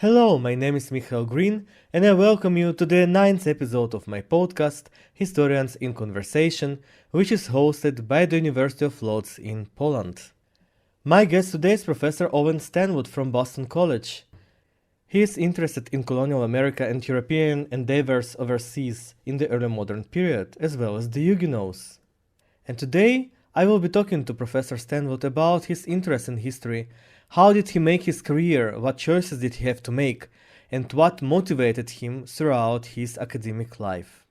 Hello, my name is Michaël Green, and I welcome you to the ninth episode of my podcast, Historians in Conversation, which is hosted by the University of Lodz in Poland. My guest today is Professor Owen Stanwood from Boston College. He is interested in colonial America and European endeavors overseas in the early modern period, as well as the Huguenots. And today, I will be talking to Professor Stanwood about his interest in history. How did he make his career? What choices did he have to make? And what motivated him throughout his academic life?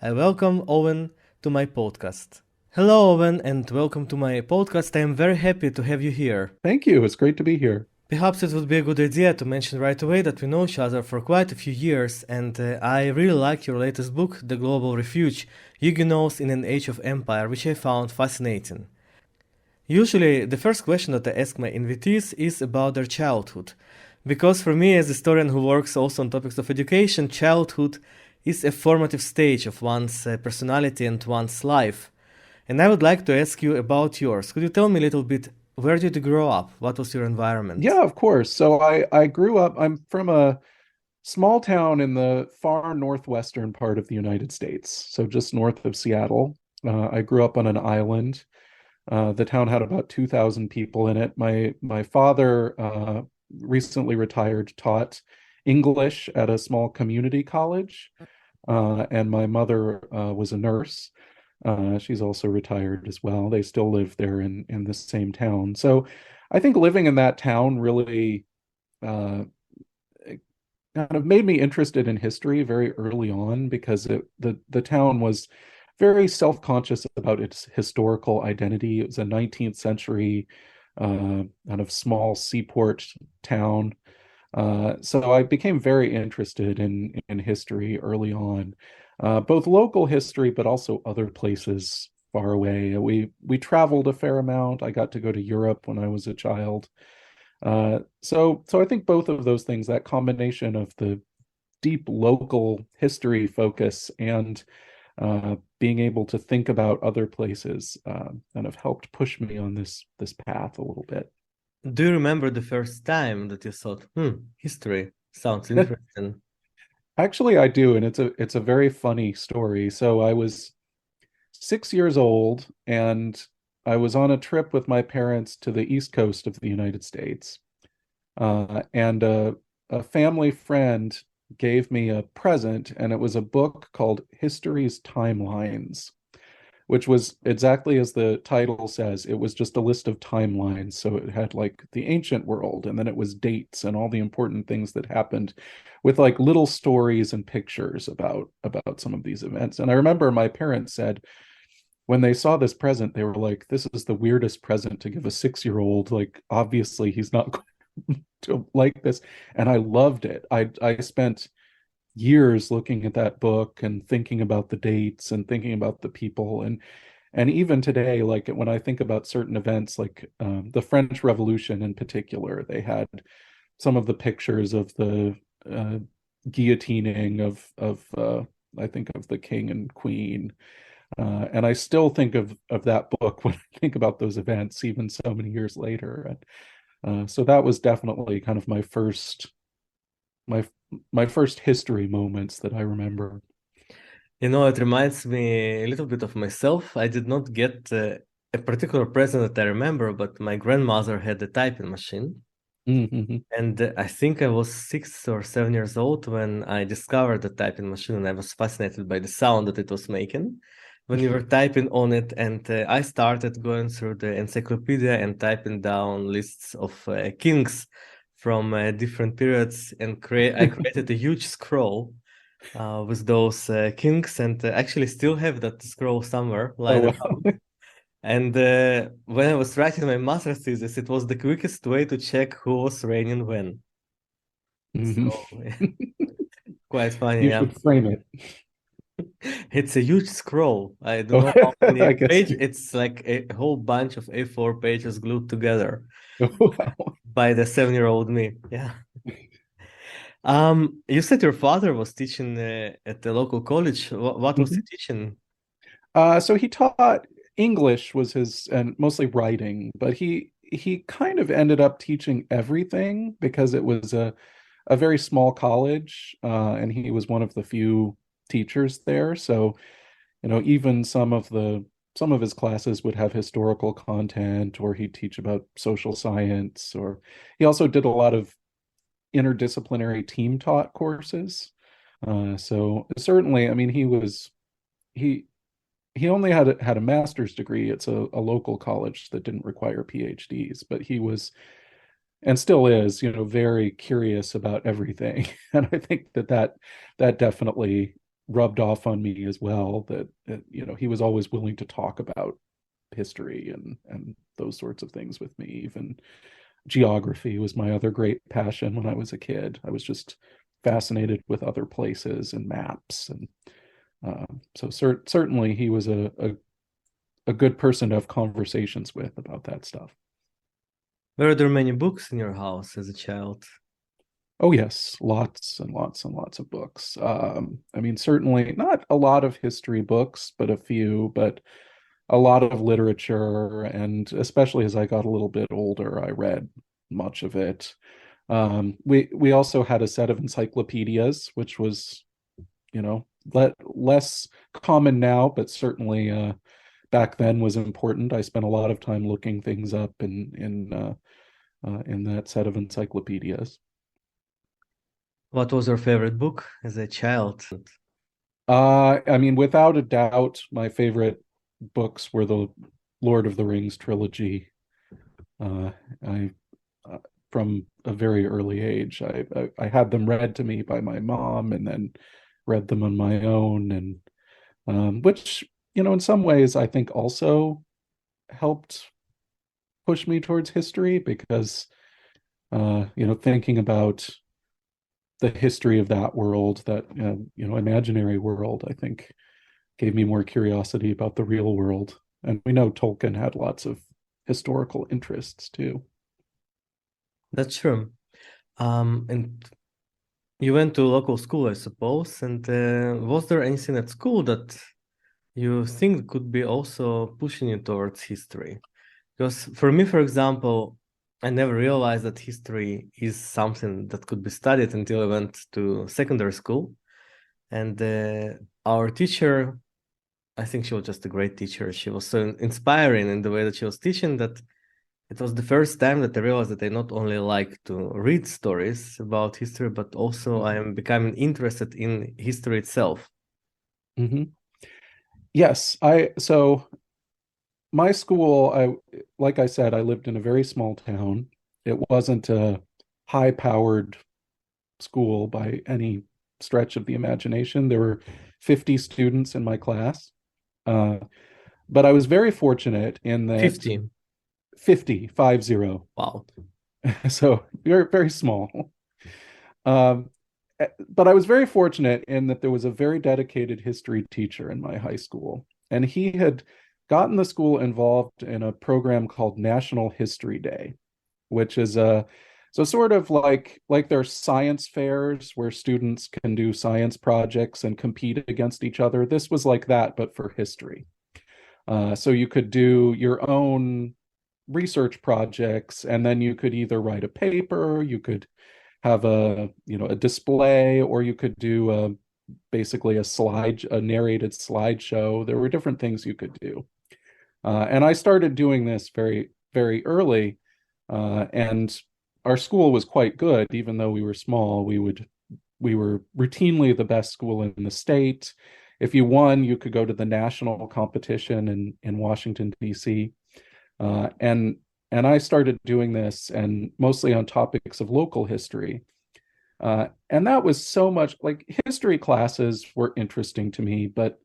I welcome Owen to my podcast. Hello, Owen, and welcome to my podcast. I am very happy to have you here. Thank you. It's great to be here. Perhaps it would be a good idea to mention right away that we know each other for quite a few years, and I really like your latest book, The Global Refuge, Huguenots in an Age of Empire, which I found fascinating. Usually, the first question that I ask my invitees is about their childhood. Because for me, as a historian who works also on topics of education, childhood is a formative stage of one's personality and one's life. And I would like to ask you about yours. Could you tell me a little bit, where did you grow up? What was your environment? Yeah, of course. So I grew up, I'm from a small town in the far northwestern part of the United States, so just north of Seattle. I grew up on an island. The town had about 2,000 people in it. My father recently retired, taught English at a small community college, and my mother was a nurse. She's also retired as well. They still live there in the same town. So I think living in that town really uh, kind of made me interested in history very early on because the town was very self-conscious about its historical identity. It was a 19th century kind of small seaport town. So I became very interested in history early on, both local history, but also other places far away. We traveled a fair amount. I got to go to Europe when I was a child. So I think both of those things, that combination of the deep local history focus and being able to think about other places, kind of helped push me on this path a little bit. Do you remember the first time that you thought, history sounds interesting? Actually, I do, and it's a very funny story. So I was 6 years old, and I was on a trip with my parents to the East Coast of the United States. And a family friend gave me a present, and it was a book called History's Timelines, which was exactly as the title says. It was just a list of timelines. So it had like the ancient world, and then it was dates and all the important things that happened with like little stories and pictures about some of these events. And I remember my parents said, when they saw this present, they were like, this is the weirdest present to give a 6-year-old. Like, obviously, he's not going to like this. And I loved it. I spent years looking at that book and thinking about the dates and thinking about the people. And even today, like when I think about certain events, like the French Revolution in particular, they had some of the pictures of the guillotining of I think of the king and queen. And I still think of that book when I think about those events, even so many years later. And so that was definitely kind of my my first history moments that I remember. You know, it reminds me a little bit of myself. I did not get a particular present that I remember, but my grandmother had a typing machine. Mm-hmm. And I think I was 6 or 7 years old when I discovered the typing machine, and I was fascinated by the sound that it was making when you were typing on it. And I started going through the encyclopedia and typing down lists of kings from different periods, and I created a huge scroll with those kings, and actually still have that scroll somewhere Oh lying wow. around. And when I was writing my master's thesis, it was the quickest way to check who was reigning when. Hmm. So quite funny, You yeah. should frame it. It's a huge scroll. I don't Oh, know how many I guess. pages. It's like a whole bunch of A4 pages glued together Oh, wow. by the 7-year-old me. Yeah. You said your father was teaching at the local college. What was he Mhm. teaching? So he taught English was his and mostly writing, but he kind of ended up teaching everything because it was a very small college, and he was one of the few teachers there. So, even some of his classes would have historical content, or he'd teach about social science, or he also did a lot of interdisciplinary team taught courses. So certainly, I mean, he he only had a master's degree. It's a local college that didn't require PhDs, but he was and still is, very curious about everything. And I think that definitely rubbed off on me as well. That he was always willing to talk about history and those sorts of things with me. Even geography was my other great passion when I was a kid. I was just fascinated with other places and maps, and so certainly he was a good person to have conversations with about that stuff. Were there many books in your house as a child? Oh yes, lots and lots and lots of books. I mean, certainly not a lot of history books, but a few, but a lot of literature, and especially as I got a little bit older, I read much of it. We also had a set of encyclopedias, which was, less common now, but certainly back then was important. I spent a lot of time looking things up in that set of encyclopedias. What was your favorite book as a child? I mean, without a doubt, my favorite books were the Lord of the Rings trilogy. Uh, I From a very early age, I had them read to me by my mom, and then read them on my own, and which in some ways I think also helped push me towards history because thinking about the history of that world, that imaginary world, I think gave me more curiosity about the real world. And we know Tolkien had lots of historical interests too. That's true. And you went to local school, I suppose. And was there anything at school that you think could be also pushing you towards history? Because for me, for example, I never realized that history is something that could be studied until I went to secondary school. And our teacher, I think she was just a great teacher. She was so inspiring in the way that she was teaching that it was the first time that I realized that I not only like to read stories about history, but also I am becoming interested in history itself. Hmm. Yes, I so my school, like I said, I lived in a very small town. It wasn't a high-powered school by any stretch of the imagination. There were 50 students in my class. Uh, but I was very fortunate in that 50. 50, 50. Wow. So very, very small. Um, but I was very fortunate in that there was a very dedicated history teacher in my high school, and he had gotten the school involved in a program called National History Day, which is a so sort of like there's science fairs where students can do science projects and compete against each other. This was like that, but for history. So you could do your own research projects, and then you could either write a paper, you could have a display, or you could do basically a narrated slideshow. There were different things you could do. And I started doing this very, very early. And our school was quite good, even though we were small. We were routinely the best school in the state. If you won, you could go to the national competition in Washington, D.C. And I started doing this, and mostly on topics of local history. And that was so much like history classes were interesting to me, but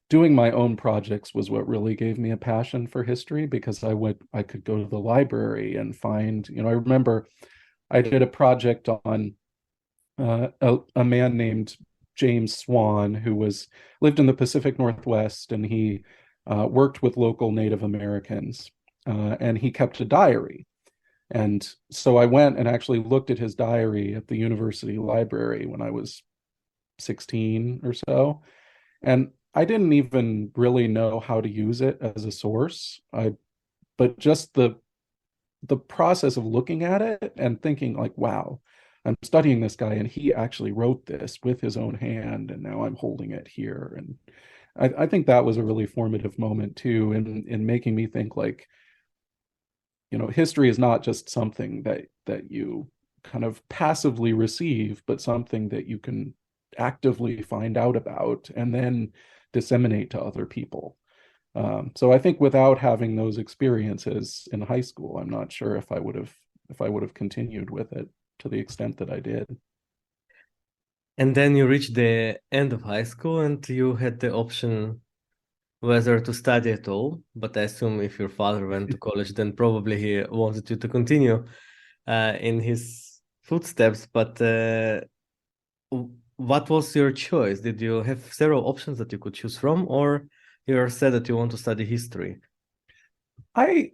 doing my own projects was what really gave me a passion for history, because I could go to the library and find, I remember I did a project on a man named James Swan, who lived in the Pacific Northwest, and he worked with local Native Americans, and he kept a diary. And so I went and actually looked at his diary at the university library when I was 16 or so. And I didn't even really know how to use it as a source. But just the process of looking at it and thinking like, wow, I'm studying this guy and he actually wrote this with his own hand, and now I'm holding it here. And I think that was a really formative moment too, in making me think like, history is not just something that you kind of passively receive, but something that you can actively find out about and then disseminate to other people. So I think without having those experiences in high school, I'm not sure if I would have continued with it to the extent that I did. And then you reached the end of high school and you had the option whether to study at all. But I assume if your father went to college, then probably he wanted you to continue in his footsteps. But what was your choice? Did you have several options that you could choose from, or you said that you want to study history? I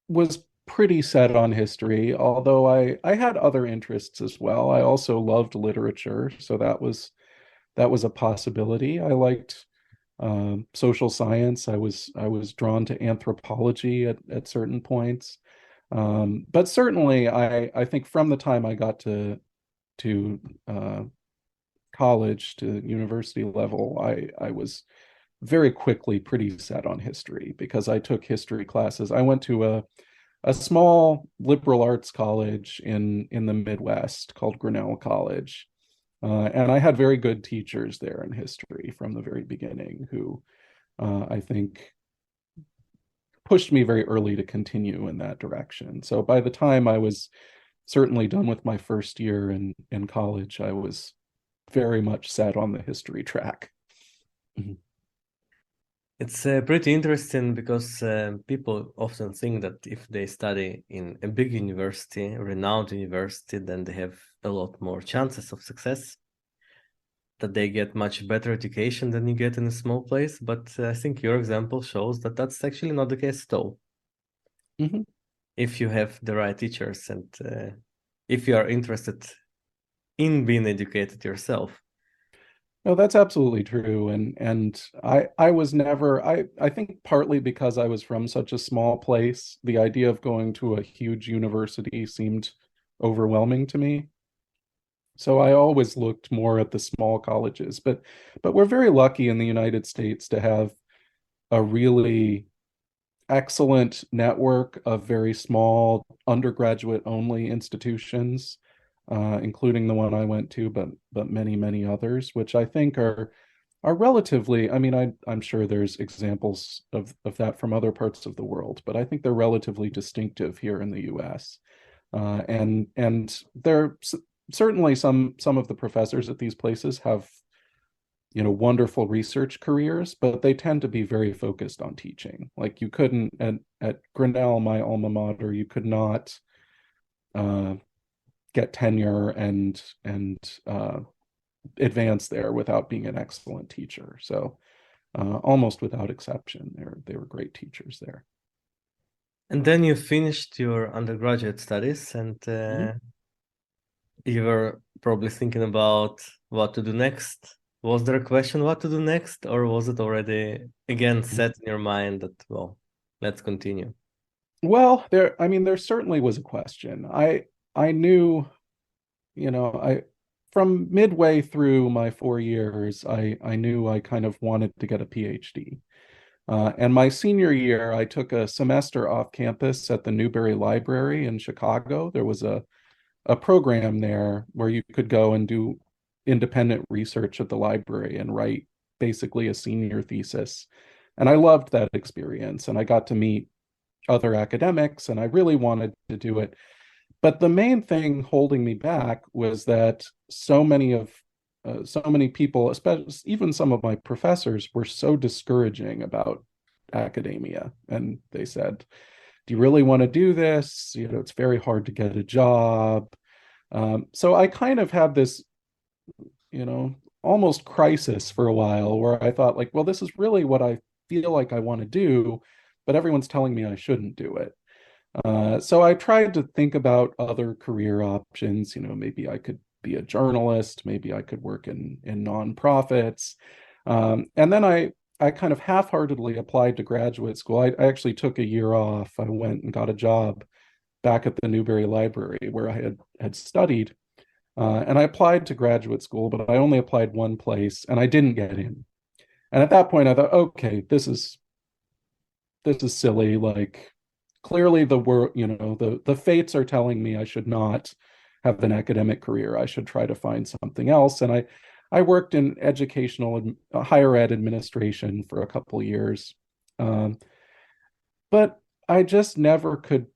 was pretty set on history, although I had other interests as well. I also loved literature, so that was a possibility. I liked social science. I was drawn to anthropology at certain points. But certainly, I think from the time I got to college, to university level, I was very quickly pretty set on history because I took history classes. I went to a small liberal arts college in the Midwest called Grinnell College. And I had very good teachers there in history from the very beginning who I think pushed me very early to continue in that direction. So by the time I was certainly done with my first year in college, I was very much set on the history track. Mhm. It's pretty interesting because people often think that if they study in a big university, a renowned university, then they have a lot more chances of success, that they get much better education than you get in a small place. But I think your example shows that that's actually not the case at all. Mhm. If you have the right teachers and if you are interested in being educated yourself. No, that's absolutely true. And I was never I think partly because I was from such a small place, the idea of going to a huge university seemed overwhelming to me. So I always looked more at the small colleges, but we're very lucky in the United States to have a really excellent network of very small undergraduate only institutions, including the one I went to, but many, many others, which I think are relatively, I mean, I'm sure there's examples of that from other parts of the world, but I think they're relatively distinctive here in the US. And there certainly some of the professors at these places have wonderful research careers, but they tend to be very focused on teaching. Like you couldn't at Grinnell, my alma mater, you could not uh, get tenure and advance there without being an excellent teacher. So almost without exception, they were great teachers there. And then you finished your undergraduate studies and Mhm. you were probably thinking about what to do next. Was there a question what to do next, or was it already again set in your mind that, well, let's continue? Well, I mean, there certainly was a question. I knew, I from midway through my 4 years, I knew I kind of wanted to get a PhD. And my senior year, I took a semester off campus at the Newberry Library in Chicago. There was a program there where you could go and do independent research at the library and write basically a senior thesis. And I loved that experience. And I got to meet other academics, and I really wanted to do it. But the main thing holding me back was that so many people, especially even some of my professors, were so discouraging about academia. And they said, "Do you really want to do this? It's very hard to get a job." So I kind of had this, almost crisis for a while where I thought, like, well, this is really what I feel like I want to do, but everyone's telling me I shouldn't do it. So I tried to think about other career options. Maybe I could be a journalist, maybe I could work in nonprofits. And then I kind of half-heartedly applied to graduate school. I actually took a year off. I went and got a job back at the Newberry Library where I had studied. And I applied to graduate school, but I only applied one place and I didn't get in. And at that point, I thought, okay, this is silly. Like clearly the world, the fates are telling me I should not have an academic career. I should try to find something else. And I worked in educational higher ed administration for a couple of years. Um, but I just never could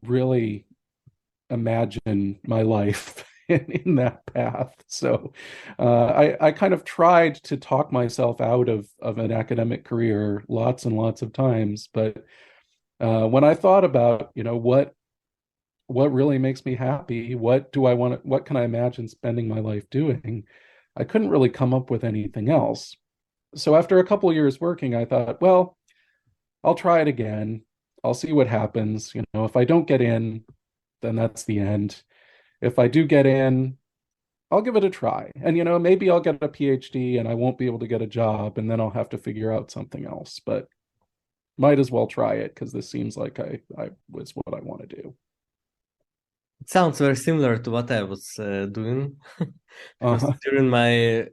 really imagine my life in that path. So I kind of tried to talk myself out of an academic career lots and lots of times. But when I thought about, what really makes me happy, what can I imagine spending my life doing, I couldn't really come up with anything else. So after a couple of years working, I thought, well, I'll try it again. I'll see what happens. If I don't get in, then that's the end. If I do get in, I'll give it a try. And maybe I'll get a PhD and I won't be able to get a job and then I'll have to figure out something else. But might as well try it because this seems like I was what I want to do. It sounds very similar to what I was doing because Uh-huh.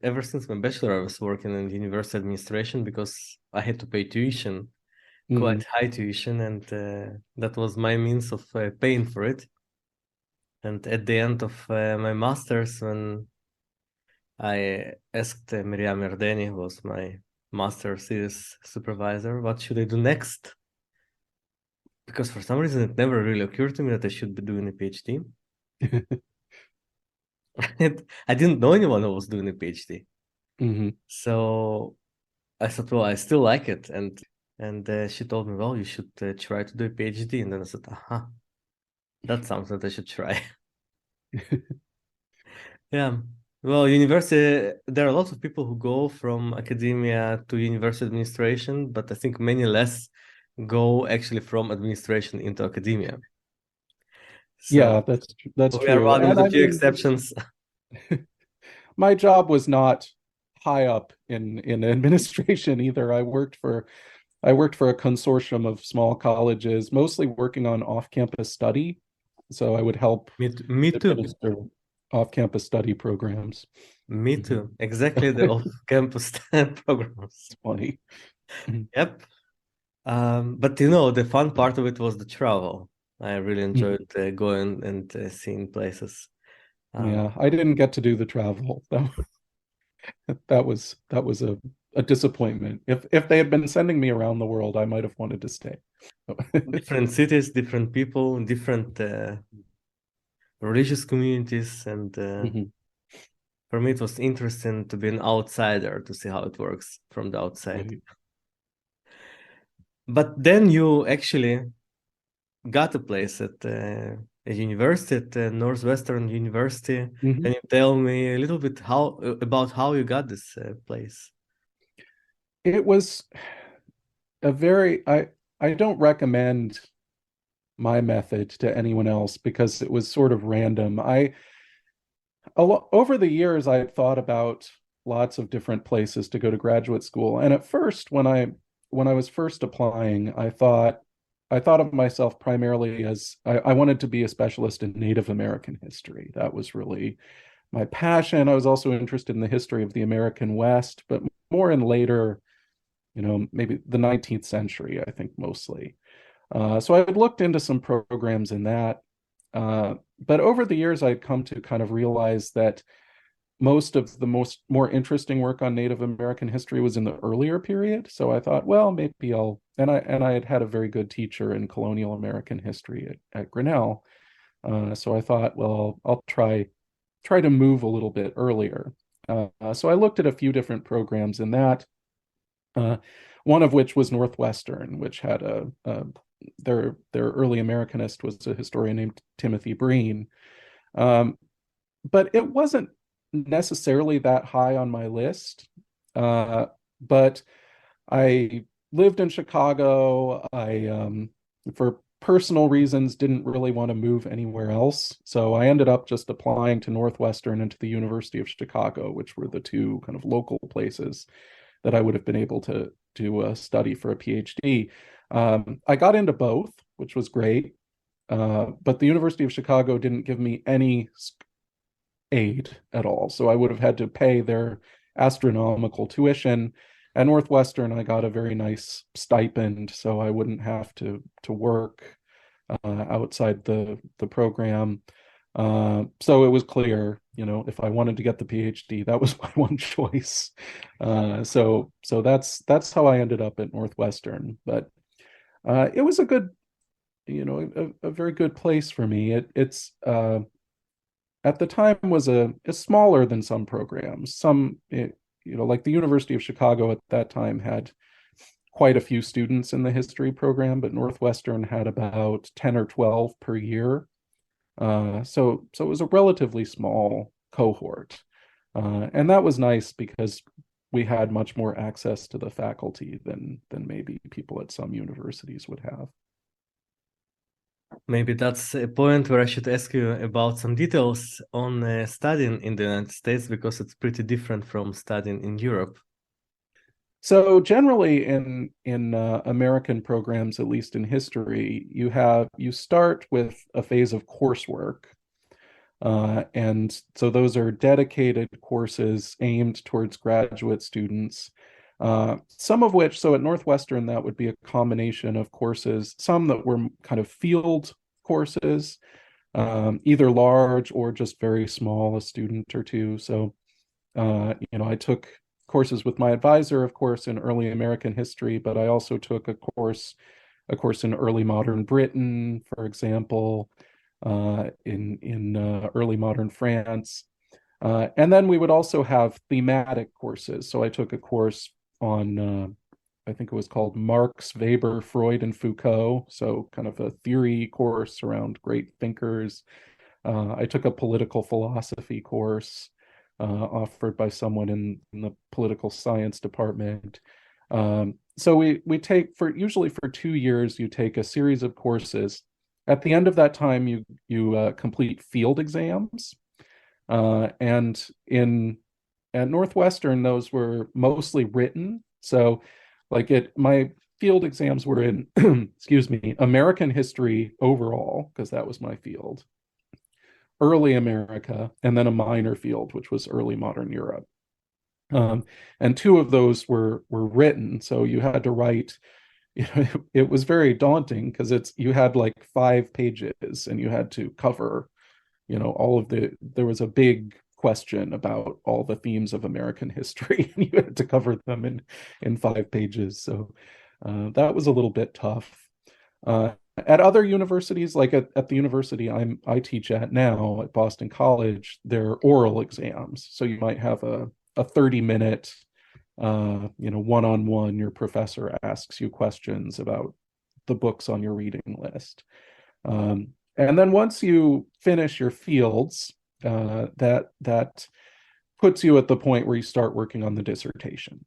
ever since my bachelor, I was working in university administration because I had to pay tuition, Hmm. quite high tuition, and that was my means of paying for it. And at the end of my master's, when I asked Miriam Erdeni, who was my master thesis supervisor, what should I do next? Because for some reason it never really occurred to me that I should be doing a PhD. I didn't know anyone who was doing a PhD. Hmm. So I thought, well, I still like it. And she told me, well, you should try to do a PhD. And then I said, aha, that sounds that I should try. Yeah. Well, university, there are lots of people who go from academia to university administration, but I think many less go actually from administration into academia. So Yeah, that's we are true. one of And the I few mean, exceptions. my job was not high up in administration either. I worked for a consortium of small colleges, mostly working on off-campus study. So I would help Me too. administer off-campus study programs. Me Mhm. too. Exactly the off-campus programs. It's funny. Mhm. Yep. But the fun part of it was the travel. I really Mhm. enjoyed going and seeing places. Um, Yeah, I didn't get to do the travel. That was a disappointment. If they had been sending me around the world, I might have wanted to stay. Different cities, different people, different religious communities, and Mhm. for me, it was interesting to be an outsider to see how it works from the outside. Right. But then you actually got a place at a university, at Northwestern University. Mhm. Can you tell me a little bit about how you got this place? It was a very I don't recommend my method to anyone else because it was sort of random. Over the years I had thought about lots of different places to go to graduate school. And at first when I was first applying, I thought of myself primarily as I wanted to be a specialist in Native American history. That was really my passion. I was also interested in the history of the American West, but more in later, maybe the 19th century, I think mostly. So I had looked into some programs in that. But over the years, I'd come to kind of realize that most of the more interesting work on Native American history was in the earlier period. So I thought, well, maybe and I had a very good teacher in colonial American history at Grinnell. So I thought, well, I'll try to move a little bit earlier. So I looked at a few different programs in that. Uh, one of which was Northwestern, which had their early Americanist was a historian named Timothy Breen. Um, but it wasn't necessarily that high on my list. But I lived in Chicago. For personal reasons, didn't really want to move anywhere else. So I ended up just applying to Northwestern and to the University of Chicago, which were the two kind of local places that I would have been able to study for a PhD. I got into both, which was great. But the University of Chicago didn't give me any aid at all. So I would have had to pay their astronomical tuition. At Northwestern, I got a very nice stipend, so I wouldn't have to work outside the program. So it was clear, if I wanted to get the PhD, that was my one choice. So that's how I ended up at Northwestern. But it was a good, a very good place for me. It's at the time was a smaller than some programs. Like the University of Chicago at that time had quite a few students in the history program, but Northwestern had about 10 or 12 per year. So it was a relatively small cohort. And that was nice because we had much more access to the faculty than maybe people at some universities would have. Maybe that's a point where I should ask you about some details on studying in the United States, because it's pretty different from studying in Europe. So generally in American programs, at least in history, you start with a phase of coursework. And so those are dedicated courses aimed towards graduate students, some of which, so at Northwestern, that would be a combination of courses, some that were kind of field courses, either large or just very small, a student or two. So, I took courses with my advisor, of course, in early American history, but I also took a course in early modern Britain, for example, in early modern France. And then we would also have thematic courses. So I took a course on, I think it was called Marx, Weber, Freud, and Foucault. So kind of a theory course around great thinkers. I took a political philosophy course offered by someone in the political science department. So we take usually for 2 years, you take a series of courses. At the end of that time, you complete field exams, and at Northwestern, those were mostly written. So, my field exams were in, excuse me, American history overall, because that was my field, early America, and then a minor field, which was early modern Europe. And two of those were written, so you had to write. It was very daunting because you had like 5 pages and you had to cover, there was a big question about all the themes of American history, and you had to cover them in 5 pages. So that was a little bit tough. At other universities, like at the university I teach at now at Boston College, they're oral exams. So you might have a 30-minute, one-on-one, your professor asks you questions about the books on your reading list. And then once you finish your fields, that puts you at the point where you start working on the dissertation.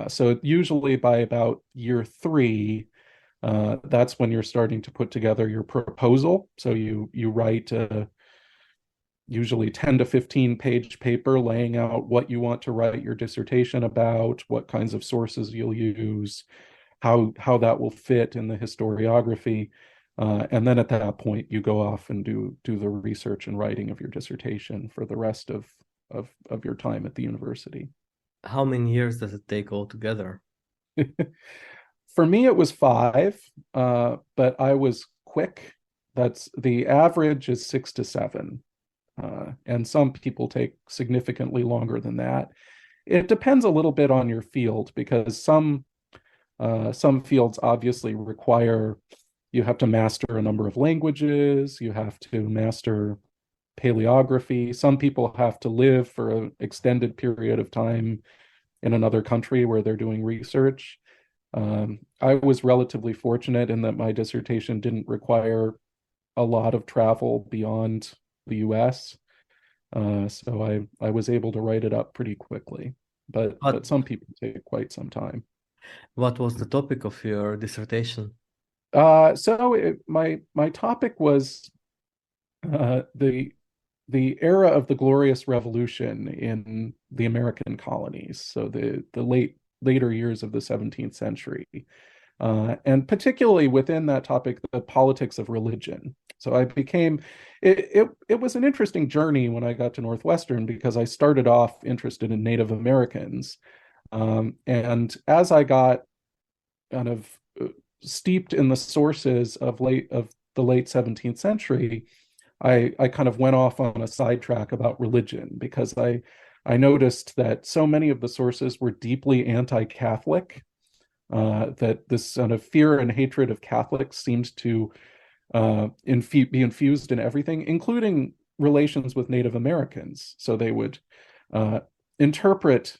So usually by about year 3, that's when you're starting to put together your proposal. So you write usually 10 to 15 page paper laying out what you want to write your dissertation about, what kinds of sources you'll use, how that will fit in the historiography. And then at that point, you go off and do the research and writing of your dissertation for the rest of your time at the university. How many years does it take altogether? For me, it was 5, but I was quick. That's the average is 6 to 7. And some people take significantly longer than that. It depends a little bit on your field, because some fields obviously require you have to master a number of languages, you have to master paleography. Some people have to live for an extended period of time in another country where they're doing research. I was relatively fortunate in that my dissertation didn't require a lot of travel beyond the US. So I was able to write it up pretty quickly, but some people take quite some time. What was the topic of your dissertation? My topic was the era of the Glorious Revolution in the American colonies, so the later years of the 17th century. and particularly within that topic, the politics of religion. So I became it was an interesting journey when I got to Northwestern because I started off interested in Native Americans. And as I got kind of steeped in the sources of the late 17th century, I kind of went off on a sidetrack about religion because I noticed that so many of the sources were deeply anti-Catholic, that this sort of fear and hatred of Catholics seemed to be infused in everything, including relations with Native Americans. So they would uh, interpret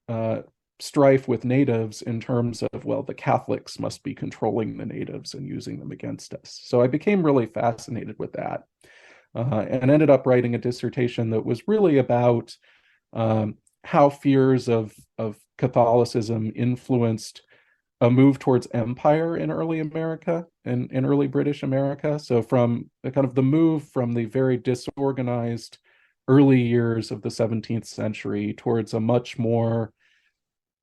uh, strife with natives in terms of, well, the Catholics must be controlling the natives and using them against us. So I became really fascinated with that, and ended up writing a dissertation that was really about how fears of Catholicism influenced a move towards empire in early America and in early British America. So from the kind of the move from the very disorganized early years of the 17th century towards a much more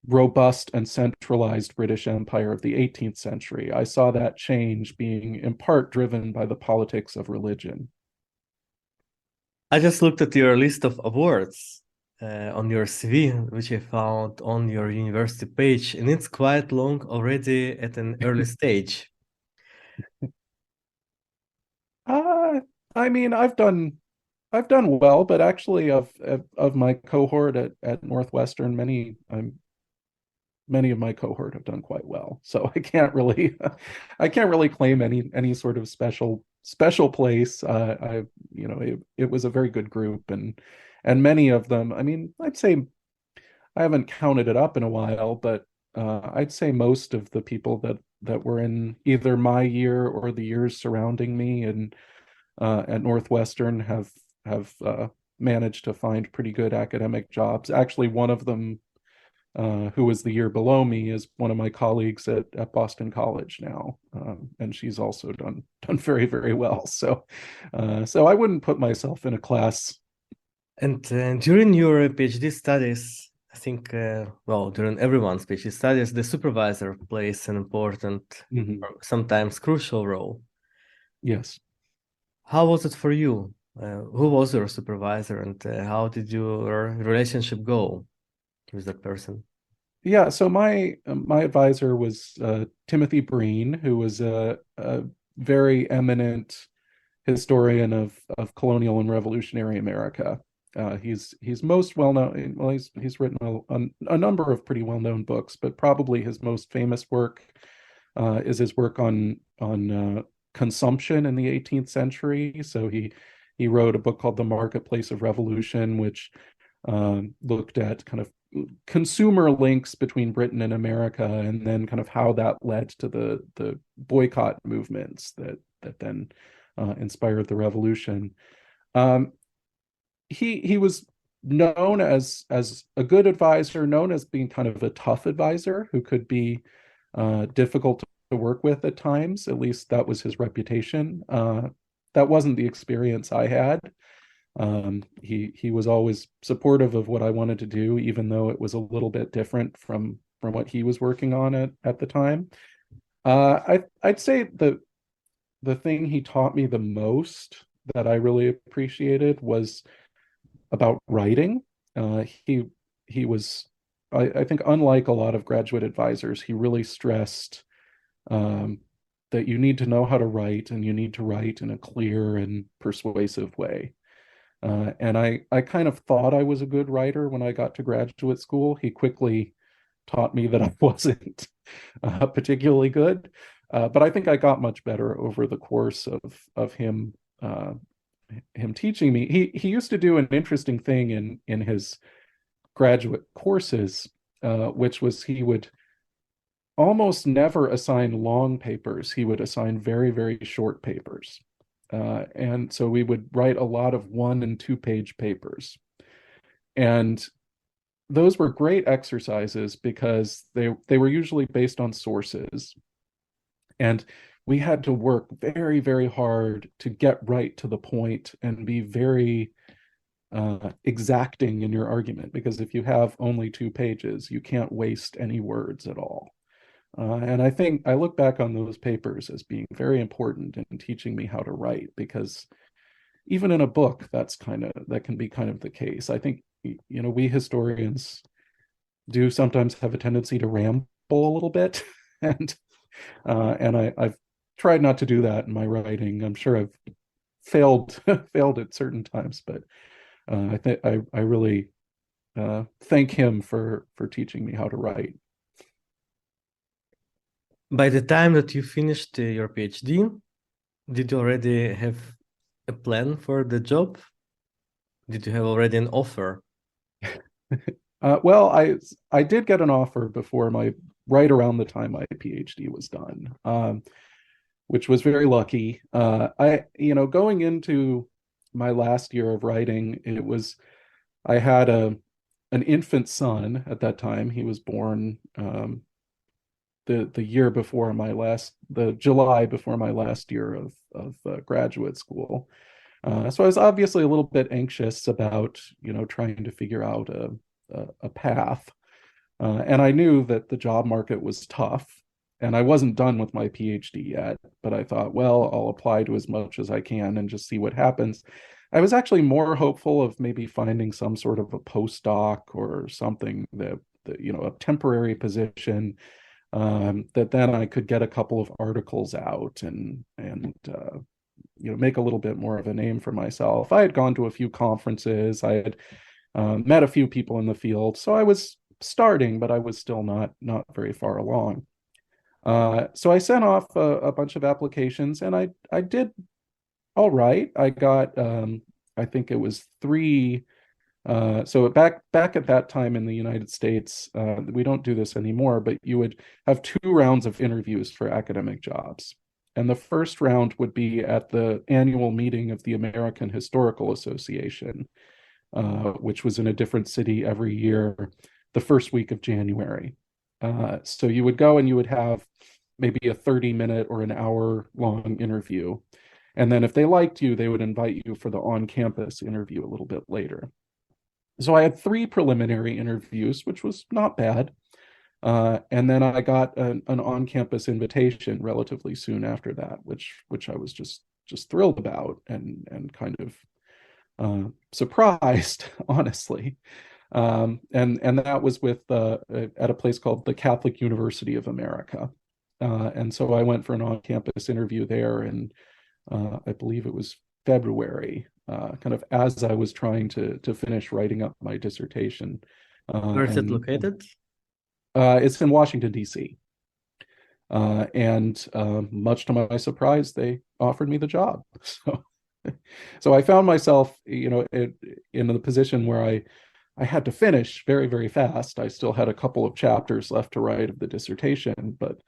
robust and centralized British Empire of the 18th century. I saw that change being in part driven by the politics of religion. I just looked at your list of awards on your CV, which I found on your university page, and it's quite long already at an early stage. Uh, I mean, I've done well, but actually of my cohort at Northwestern, many of my cohort have done quite well. So I can't really claim any sort of special place. It was a very good group, and many of them. I mean, I'd say I haven't counted it up in a while, but I'd say most of the people that were in either my year or the years surrounding me and at Northwestern have managed to find pretty good academic jobs. Actually, one of them, who was the year below me, is one of my colleagues at Boston College now, and she's also done very, very well. So I wouldn't put myself in a class. And during your PhD studies, I think, during everyone's PhD studies, the supervisor plays an important, Mhm. or sometimes crucial role. Yes. How was it for you? Who was your supervisor, and how did your relationship go with that person? Yeah, so my advisor was Timothy Breen, who was a very eminent historian of colonial and revolutionary America. He's most well known. Well, he's written a number of pretty well known books, but probably his most famous work is his work on consumption in the 18th century. So he wrote a book called The Marketplace of Revolution, which looked at kind of consumer links between Britain and America, and then kind of how that led to the boycott movements that then inspired the revolution. Um, he was known as a good advisor, known as being kind of a tough advisor who could be difficult to work with at times. At least that was his reputation. That wasn't the experience I had. He was always supportive of what I wanted to do, even though it was a little bit different from what he was working on at the time. I'd say the thing he taught me the most that I really appreciated was about writing. He was, I think, unlike a lot of graduate advisors, he really stressed um, that you need to know how to write, and you need to write in a clear and persuasive way. And I kind of thought I was a good writer when I got to graduate school. He quickly taught me that I wasn't particularly good. But I think I got much better over the course of him teaching me. He used to do an interesting thing in his graduate courses, which was he would almost never assign long papers. He would assign very, very short papers. And so we would write a lot of 1 and 2 page papers. And those were great exercises because they were usually based on sources. And we had to work very, very hard to get right to the point and be very exacting in your argument, because if you have only 2 pages, you can't waste any words at all. And I think I look back on those papers as being very important in teaching me how to write, because even in a book, that can be kind of the case. I think, we historians do sometimes have a tendency to ramble a little bit, and I've tried not to do that in my writing. I'm sure I've failed failed at certain times, but I think I really thank him for teaching me how to write. By the time that you finished your PhD, did you already have a plan for the job? Did you have already an offer? Well, I did get an offer right around the time my PhD was done, which was very lucky. Going into my last year of writing, I had an infant son at that time. He was born the July before my last year of graduate school. So I was obviously a little bit anxious about, trying to figure out a path. And I knew that the job market was tough, and I wasn't done with my PhD yet, but I thought, well, I'll apply to as much as I can and just see what happens. I was actually more hopeful of maybe finding some sort of a postdoc or something that a temporary position, that then I could get a couple of articles out and make a little bit more of a name for myself. I had gone to a few conferences. I had met a few people in the field, so I was starting, but I was still not very far along. So I sent off a bunch of applications, and I did all right. I got I think it was three. So back at that time in the United States, we don't do this anymore, but you would have 2 rounds of interviews for academic jobs. And the first round would be at the annual meeting of the American Historical Association, which was in a different city every year, the first week of January. So you would go and you would have maybe a 30-minute or an hour-long interview. And then if they liked you, they would invite you for the on-campus interview a little bit later. So I had 3 preliminary interviews, which was not bad. And then I got an on-campus invitation relatively soon after that, which I was just thrilled about and kind of surprised, honestly. And that was at a place called the Catholic University of America. And so I went for an on-campus interview there, and I believe it was February, kind of as I was trying to finish writing up my dissertation. Where is it located? It's in Washington, D.C. And much to my surprise, they offered me the job. So I found myself, in the position where I had to finish very, very fast. I still had a couple of chapters left to write of the dissertation, but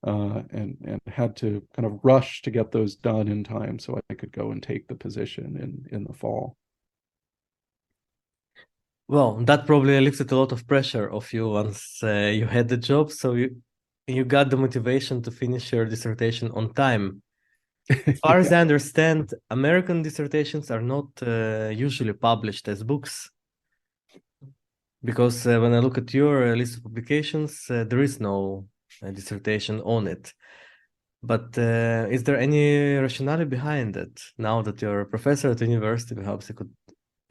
and had to kind of rush to get those done in time so I could go and take the position in the fall. Well, that probably lifted a lot of pressure off you once you had the job, so you got the motivation to finish your dissertation on time. As far as I understand, American dissertations are not usually published as books, because when I look at your list of publications, there is no dissertation on it. But is there any rationale behind it? Now that you're a professor at the university, perhaps you could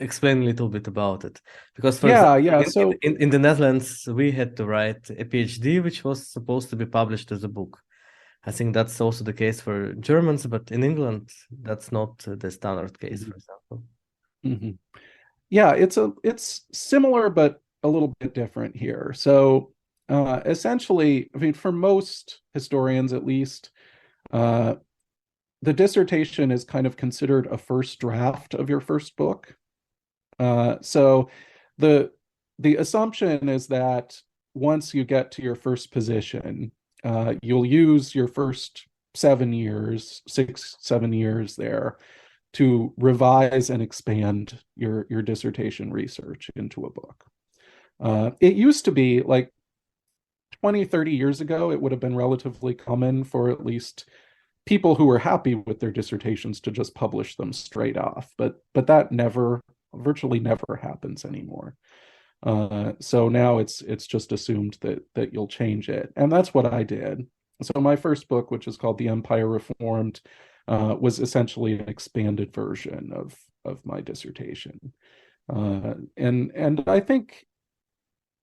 explain a little bit about it. Because, for example, So in the Netherlands, we had to write a PhD, which was supposed to be published as a book. I think that's also the case for Germans, but in England, that's not the standard case, for example. mm-hmm. Yeah, it's similar, but a little bit different here. So essentially, I mean, for most historians at least, the dissertation is kind of considered a first draft of your first book. So the assumption is that once you get to your first position, you'll use your first 7 years there to revise and expand your dissertation research into a book. It used to be like 20, 30 years ago, it would have been relatively common for at least people who were happy with their dissertations to just publish them straight off. But that virtually never happens anymore. So now it's just assumed that you'll change it, and that's what I did. So my first book, which is called The Empire Reformed, was essentially an expanded version of my dissertation. And I think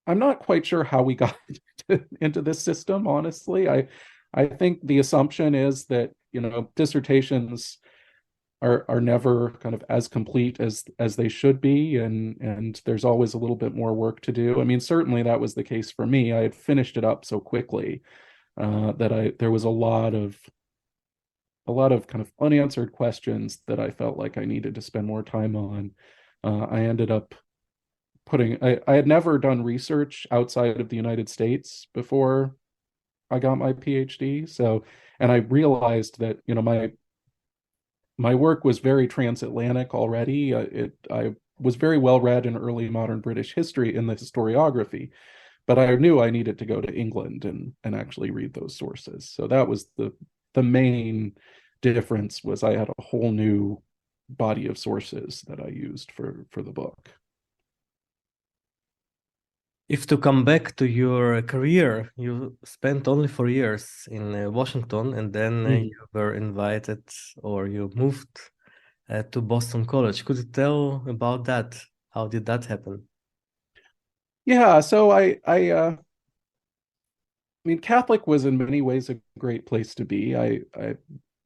I'm not quite sure how we got into this system, honestly. I think the assumption is that, dissertations are never kind of as complete as they should be, and there's always a little bit more work to do. I mean, certainly that was the case for me. I had finished it up so quickly that there was a lot of kind of unanswered questions that I felt like I needed to spend more time on. I ended up I had never done research outside of the United States before I got my PhD. So, and I realized that, my work was very transatlantic already. I was very well read in early modern British history in the historiography, but I knew I needed to go to England and actually read those sources. So that was the main difference, was I had a whole new body of sources that I used for the book. If to come back to your career, you spent only 4 years in Washington, and then you were invited, or you moved to Boston College. Could you tell about that? How did that happen? Yeah, so I mean, Catholic was in many ways a great place to be. I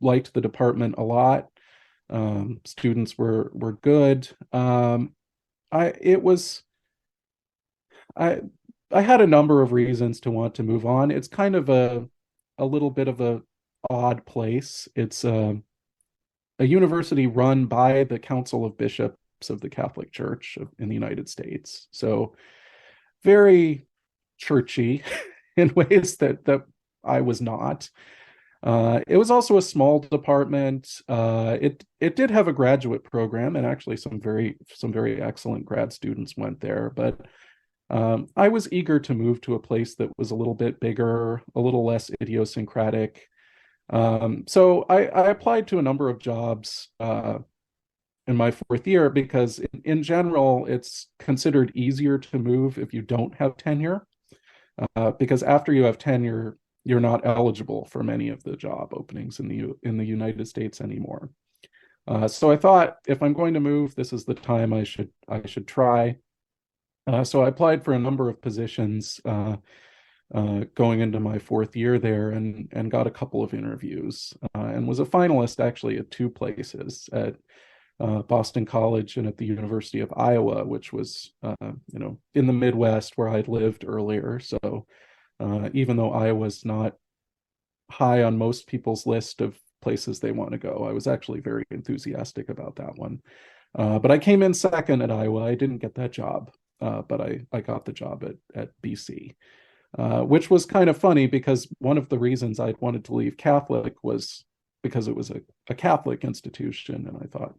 liked the department a lot. Students were good. I it was I I had a number of reasons to want to move on. It's kind of a little bit of a odd place. It's a university run by the Council of Bishops of the Catholic Church in the United States. So very churchy in ways that I was not. It was also a small department. It did have a graduate program, and actually some very excellent grad students went there. But I was eager to move to a place that was a little bit bigger, a little less idiosyncratic. So I applied to a number of jobs in my fourth year because in general, it's considered easier to move if you don't have tenure. Because after you have tenure, you're not eligible for many of the job openings in the United States anymore. So I thought, if I'm going to move, this is the time I should try. So I applied for a number of positions going into my fourth year there, and got a couple of interviews, and was a finalist actually at two places, at Boston College and at the University of Iowa, which was in the Midwest where I'd lived earlier. So even though Iowa's not high on most people's list of places they want to go, I was actually very enthusiastic about that one. But I came in second at Iowa. I didn't get that job, but I got the job at BC, which was kind of funny because one of the reasons I wanted to leave Catholic was because it was a Catholic institution, and I thought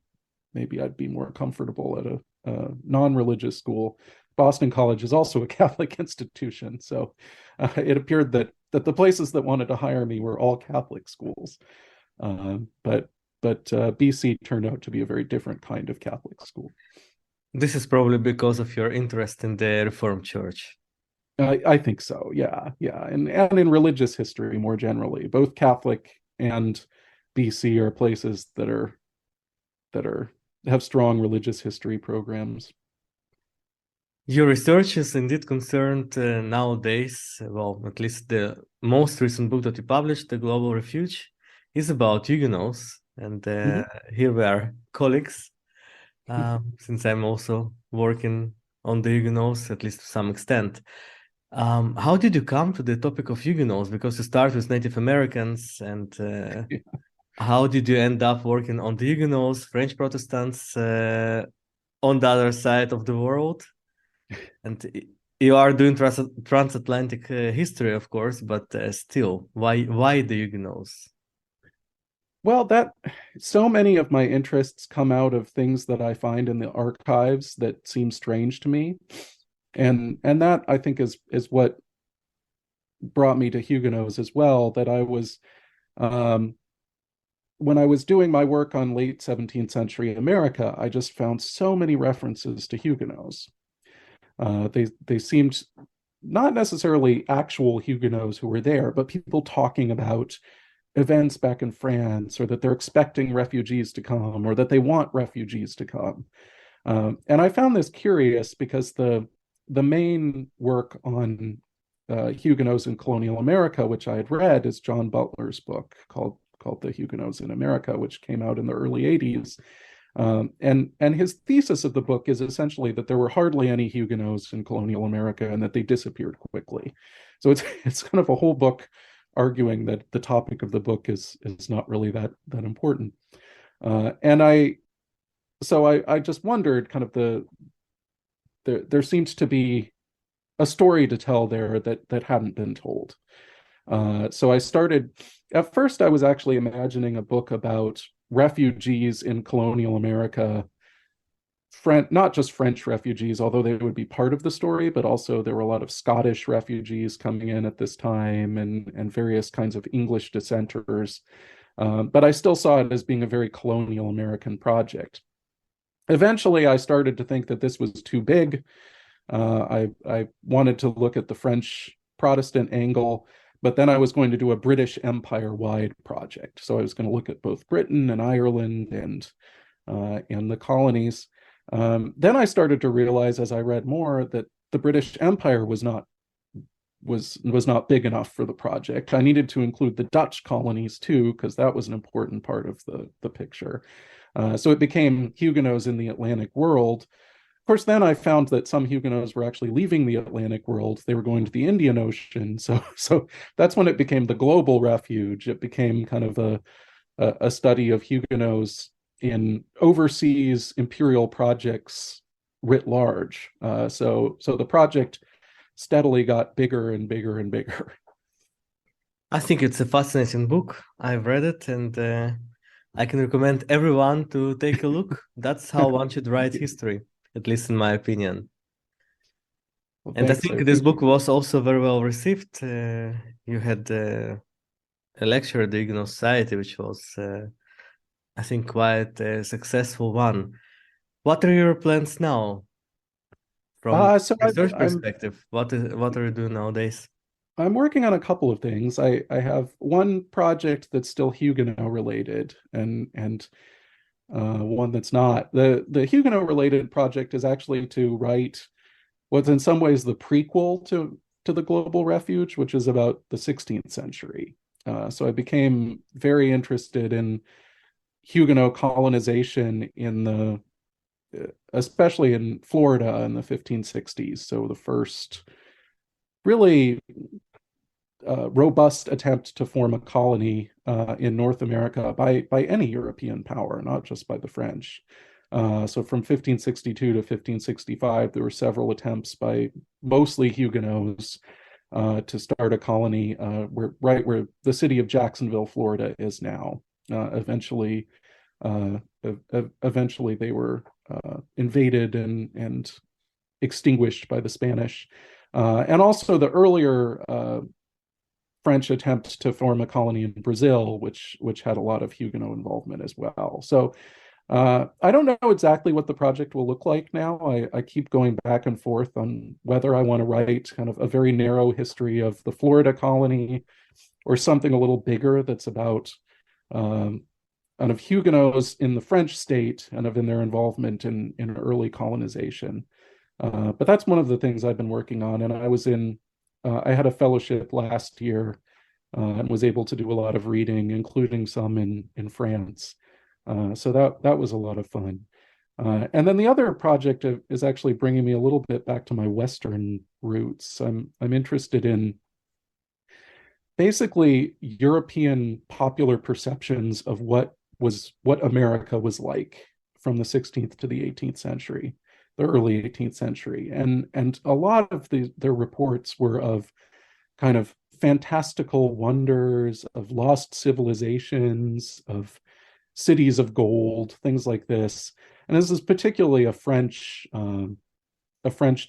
maybe I'd be more comfortable at a non-religious school. Boston College is also a Catholic institution, so it appeared that the places that wanted to hire me were all Catholic schools. But BC turned out to be a very different kind of Catholic school. This is probably because of your interest in the Reformed Church. I think so. Yeah, and in religious history more generally, both Catholic and BC are places that have strong religious history programs. Your research is indeed concerned nowadays, well, at least the most recent book that you published, The Global Refuge, is about Huguenots. And here we are colleagues, since I'm also working on the Huguenots, at least to some extent. How did you come to the topic of Huguenots? Because you start with Native Americans, and how did you end up working on the Huguenots, French Protestants, on the other side of the world? And you are doing transatlantic history, of course, but still, why the Huguenots? Well, so many of my interests come out of things that I find in the archives that seem strange to me, and that I think is what brought me to Huguenots as well. That I was when I was doing my work on late 17th century America, I just found so many references to Huguenots. They seemed not necessarily actual Huguenots who were there, but people talking about events back in France, or that they're expecting refugees to come, or that they want refugees to come. And I found this curious because the main work on Huguenots in colonial America, which I had read, is John Butler's book called The Huguenots in America, which came out in the early 80s. And his thesis of the book is essentially that there were hardly any Huguenots in colonial America and that they disappeared quickly. So it's kind of a whole book arguing that the topic of the book is not really that important. And I just wondered, kind of there seems to be a story to tell there that hadn't been told. So I started, at first I was actually imagining a book about refugees in colonial America, not just French refugees, although they would be part of the story, but also there were a lot of Scottish refugees coming in at this time, and various kinds of English dissenters. But I still saw it as being a very colonial American project. Eventually, I started to think that this was too big. I wanted to look at the French Protestant angle, but then I was going to do a British Empire-wide project. So I was going to look at both Britain and Ireland and the colonies. Then I started to realize, as I read more, that the British Empire was not big enough for the project. I needed to include the Dutch colonies too, because that was an important part of the picture. So it became Huguenots in the Atlantic world. Of course, then I found that some Huguenots were actually leaving the Atlantic world. They were going to the Indian Ocean. So that's when it became the global refuge. It became kind of a study of Huguenots in overseas imperial projects writ large. So the project steadily got bigger and bigger and bigger. I think it's a fascinating book. I've read it, and I can recommend everyone to take a look. That's how one should write history, at least in my opinion. Well, And I thanks. think this book was also very well received. You had a lecture at the Huguenot Society, which was, I think, quite a successful one. What are your plans now from So research perspective? What are you doing nowadays? I'm working on a couple of things. I have one project that's still Huguenot related, and one that's not. The Huguenot related project is actually to write what's in some ways the prequel to the Global Refuge, which is about the 16th century. So I became very interested in Huguenot colonization especially in Florida in the 1560s. So the first really robust attempt to form a colony in North America by any European power, not just by the French. So from 1562 to 1565, there were several attempts by mostly Huguenots to start a colony where the city of Jacksonville, Florida is now. Eventually they were invaded and extinguished by the Spanish. And also the earlier French attempt to form a colony in Brazil, which had a lot of Huguenot involvement as well. So I don't know exactly what the project will look like now. I keep going back and forth on whether I want to write kind of a very narrow history of the Florida colony or something a little bigger that's about kind of Huguenots in the French state and in their involvement in early colonization. But that's one of the things I've been working on. And I had a fellowship last year and was able to do a lot of reading, including some in France. So that was a lot of fun. And then the other project is actually bringing me a little bit back to my Western roots. I'm interested in basically European popular perceptions of what America was like from the 16th to the 18th century, the early 18th century. And a lot of their reports were of kind of fantastical wonders, of lost civilizations, of cities of gold, things like this. And this is particularly a French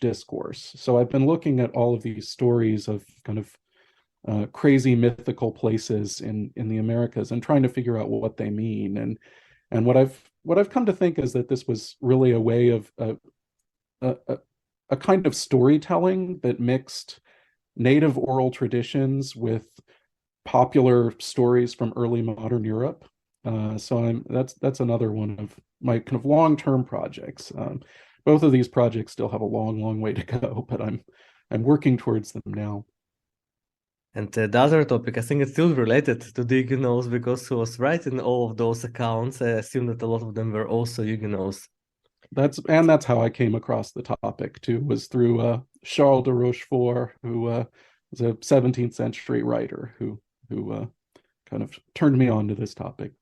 discourse. So I've been looking at all of these stories of kind of crazy mythical places in the Americas and trying to figure out what they mean. And what I've come to think is that this was really a way of a kind of storytelling that mixed native oral traditions with popular stories from early modern Europe. So that's another one of my kind of long-term projects. Both of these projects still have a long, long way to go, but I'm working towards them now. And the other topic, I think it's still related to the Huguenots because he was writing all of those accounts. I assume that a lot of them were also Huguenots. That's how I came across the topic too, was through Charles de Rochefort, who was a 17th century writer who kind of turned me on to this topic.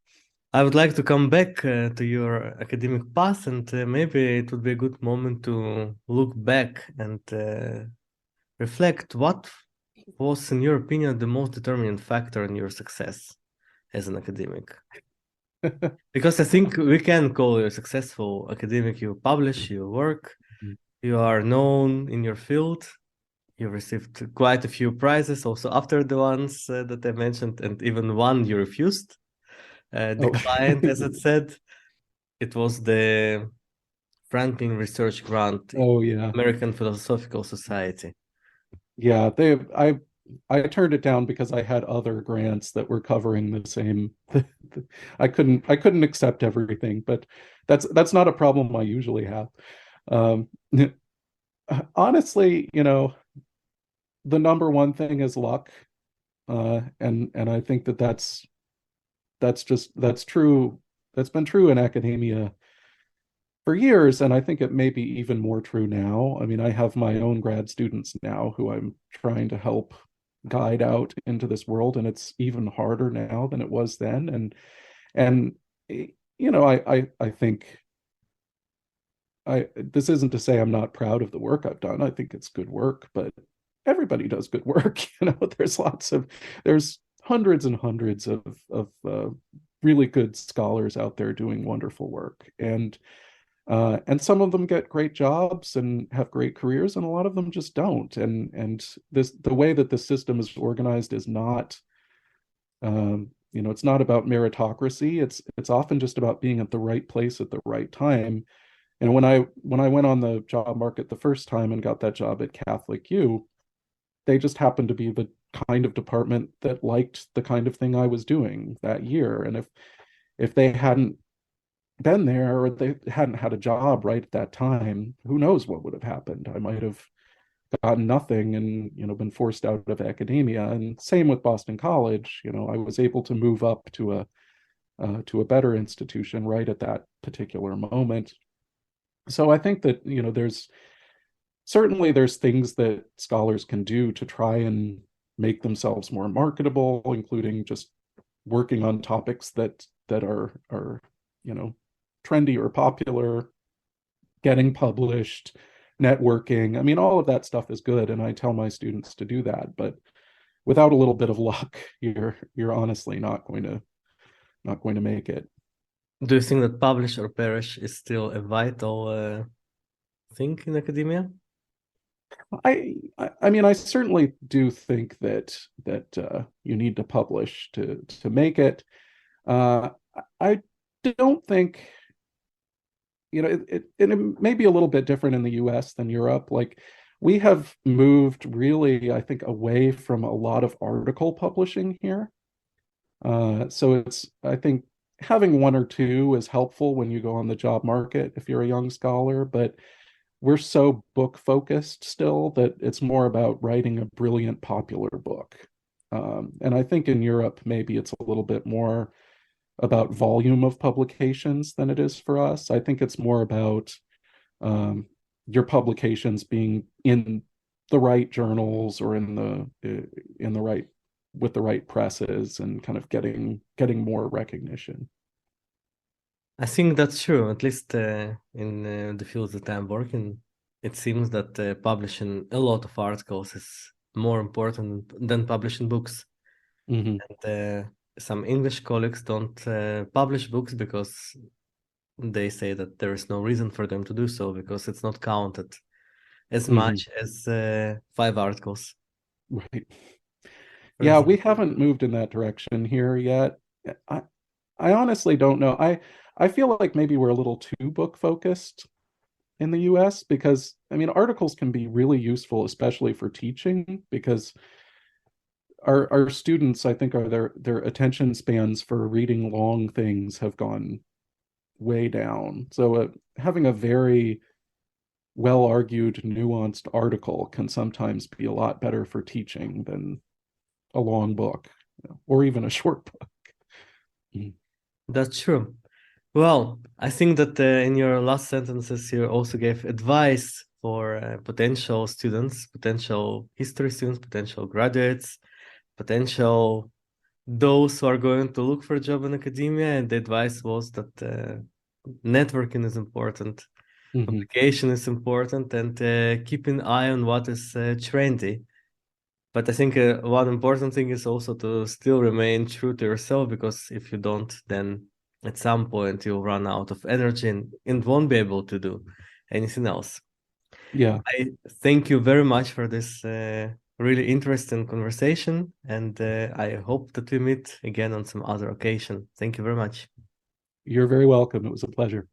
I would like to come back to your academic past, and maybe it would be a good moment to look back and reflect what was, in your opinion, the most determinant factor in your success as an academic. Because I think we can call you a successful academic. You publish, you work, you are known in your field. You received quite a few prizes also after the ones that I mentioned, and even one you refused, Oh. declined, as it said. It was the Franklin Research Grant, Oh yeah. American Philosophical Society. Yeah, I turned it down because I had other grants that were covering the same. I couldn't accept everything, but that's not a problem I usually have. Um, honestly, the number one thing is luck, and I think that's true. That's been true in academia for years, and I think it may be even more true now. I mean, I have my own grad students now who I'm trying to help guide out into this world, and it's even harder now than it was then. And I think I this isn't to say I'm not proud of the work I've done. I think it's good work, but everybody does good work. There's hundreds and hundreds of really good scholars out there doing wonderful work, and some of them get great jobs and have great careers, and a lot of them just don't. And the way that the system is organized is not, it's not about meritocracy. It's often just about being at the right place at the right time. And when I went on the job market the first time and got that job at Catholic U, they just happened to be the kind of department that liked the kind of thing I was doing that year. And if they hadn't been there or they hadn't had a job right at that time, who knows what would have happened? I might have gotten nothing and been forced out of academia. And same with Boston College. I was able to move up to a better institution right at that particular moment. So I think that there's things that scholars can do to try and make themselves more marketable, including just working on topics that are trendy or popular, getting published, networking. I mean, all of that stuff is good, and I tell my students to do that. But without a little bit of luck, you're honestly not going to make it. Do you think that publish or perish is still a vital thing in academia? I mean, I certainly do think that you need to publish to make it. I don't think it may be a little bit different in the US than Europe. Like we have moved really, I think, away from a lot of article publishing here. So I think having one or two is helpful when you go on the job market if you're a young scholar, but we're so book focused still that it's more about writing a brilliant popular book. And I think in Europe, maybe it's a little bit more about volume of publications than it is for us. I think it's more about your publications being in the right journals or in the right with the right presses and kind of getting more recognition. I think that's true, at least in the fields that I'm working. It seems that publishing a lot of articles is more important than publishing books. Mm-hmm. And some English colleagues don't publish books because they say that there is no reason for them to do so because it's not counted as Mm-hmm. much as 5 articles, Right. for Yeah, we example. haven't moved in that direction here yet. I honestly don't know. I feel like maybe we're a little too book focused. in the US because I mean articles can be really useful, especially for teaching, because our students, I think, are their attention spans for reading long things have gone way down. So having a very well argued, nuanced article can sometimes be a lot better for teaching than a long book, or even a short book. That's true. Well, I think that in your last sentences, you also gave advice for potential students, potential history students, potential graduates, potential those who are going to look for a job in academia. And the advice was that networking is important, Mhm. publication is important, and keep an eye on what is trendy. But I think one important thing is also to still remain true to yourself, because if you don't, then at some point you'll run out of energy and won't be able to do anything else. Yeah, I thank you very much for this really interesting conversation, and I hope that we meet again on some other occasion. Thank you very much. you're very welcome. It was a pleasure.